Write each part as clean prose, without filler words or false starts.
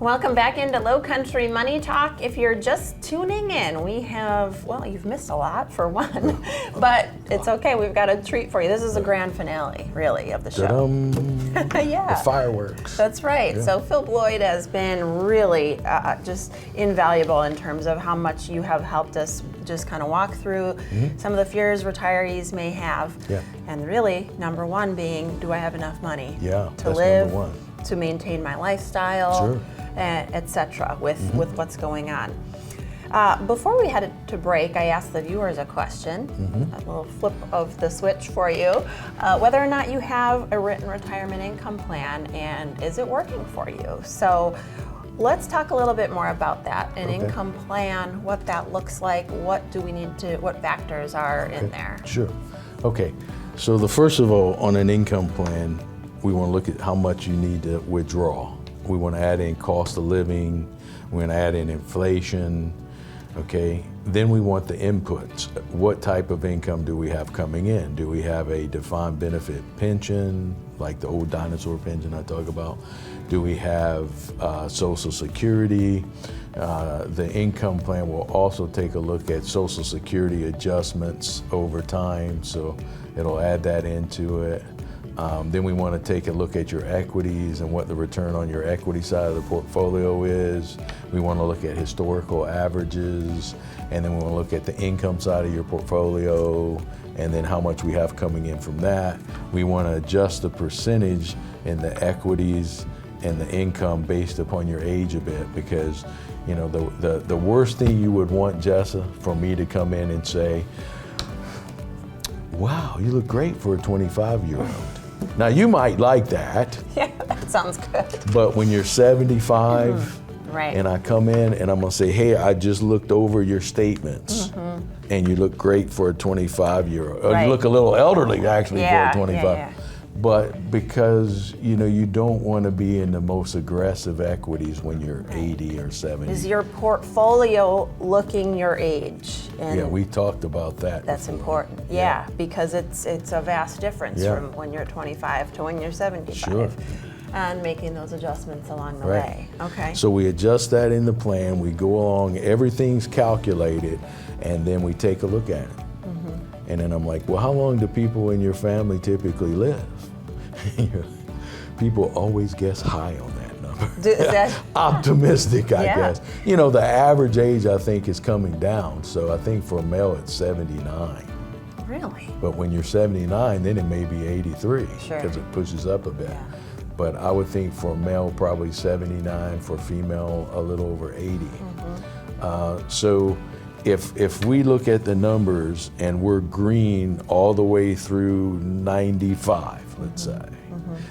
Welcome back into Lowcountry Money Talk. If you're just tuning in, we have, well, you've missed a lot for one, but it's okay. We've got a treat for you. This is a grand finale, really, of the show. Yeah. The fireworks. That's right. Yeah. So Phil Bloyd has been really just invaluable in terms of how much you have helped us just kind of walk through some of the fears retarees may have. Yeah. And really, number one being, do I have enough money to that's live, number one. to maintain my lifestyle, Sure. etc. with what's going on. Before we headed to break, I asked the viewers a question, a little flip of the switch for you, whether or not you have a written retirement income plan and is it working for you? So let's talk a little bit more about that. An income plan, what that looks like, what do we need to, what factors are in there? Sure. Okay. So first of all, on an income plan, we want to look at how much you need to withdraw. We want to add in cost of living. We want to add in inflation. Okay. Then we want the inputs. What type of income do we have coming in? Do we have a defined benefit pension, like the old dinosaur pension I talk about? Do we have Social Security? The income plan will also take a look at Social Security adjustments over time, so it'll add that into it. Then we want to take a look at your equities and what the return on your equity side of the portfolio is. We want to look at historical averages, and then we want to look at the income side of your portfolio, and then how much we have coming in from that. We want to adjust the percentage in the equities and the income based upon your age a bit, because you know the worst thing you would want, Jessa, for me to come in and say, wow, you look great for a 25-year-old. Now, you might like that. Yeah, that sounds good. But when you're 75, right. and I come in and I'm gonna say, hey, I just looked over your statements, and you look great for a 25-year-old. Right. You look a little elderly, actually, for a 25. Yeah. But because you don't want to be in the most aggressive equities when you're 80 or 70. Is your portfolio looking your age? And yeah, we talked about that. that's before. important. Yeah, because it's a vast difference from when you're 25 to when you're 75. Sure. And making those adjustments along the Right. way. Okay. So we adjust that in the plan, we go along, everything's calculated, and then we take a look at it. And then I'm like, well, how long do people in your family typically live? People always guess high on that number. Optimistic, I guess. You know, the average age, I think, is coming down. So I think for a male, it's 79. Really? But when you're 79, then it may be 83, because it pushes up a bit. Yeah. But I would think for male, probably 79, for female, a little over 80. So if we look at the numbers and we're green all the way through 95, let's say,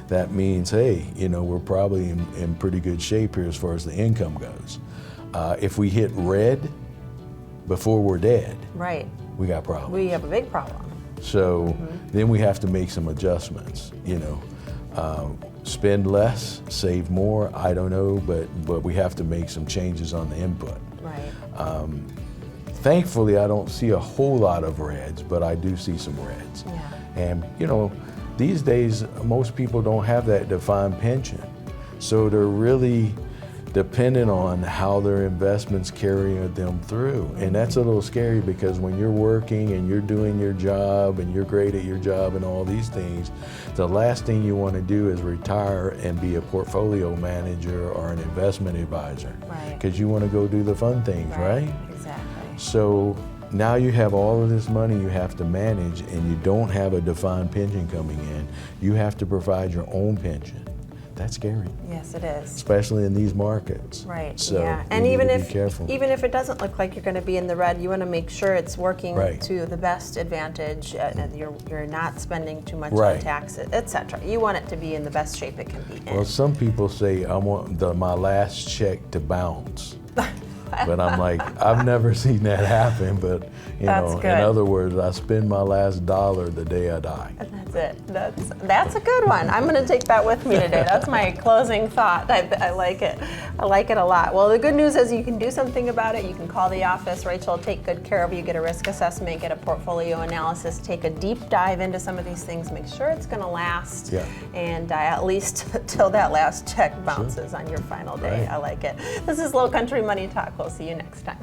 that means, hey, we're probably in pretty good shape here as far as the income goes. If we hit red before we're dead, right. we got problems. We have a big problem. So then we have to make some adjustments, spend less, save more, I don't know, but we have to make some changes on the input. Right. Thankfully, I don't see a whole lot of reds, but I do see some reds. Yeah. And these days, most people don't have that defined pension. So they're really dependent on how their investments carry them through. And that's a little scary, because when you're working and you're doing your job and you're great at your job and all these things, the last thing you want to do is retire and be a portfolio manager or an investment advisor. Right. Because you want to go do the fun things, right? Exactly. So now you have all of this money you have to manage, and you don't have a defined pension coming in. You have to provide your own pension. That's scary. Yes, it is. Especially in these markets. Right. So yeah. you And need even to be careful. if it doesn't look like you're going to be in the red, you want to make sure it's working Right. to the best advantage, and you're not spending too much Right. on taxes, etc. You want it to be in the best shape it can be in. Well, some people say, I want my last check to bounce. But I'm like, I've never seen that happen. But That's in good. other words, I spend my last dollar the day I die. And That's it. That's a good one. I'm going to take that with me today. That's my closing thought. I like it. I like it a lot. Well, the good news is you can do something about it. You can call the office. Rachel will take good care of you, get a risk assessment, get a portfolio analysis, take a deep dive into some of these things, make sure it's going to last, and at least till that last check bounces on your final day. Right. I like it. This is Lowcountry Money Talk. We'll see you next time.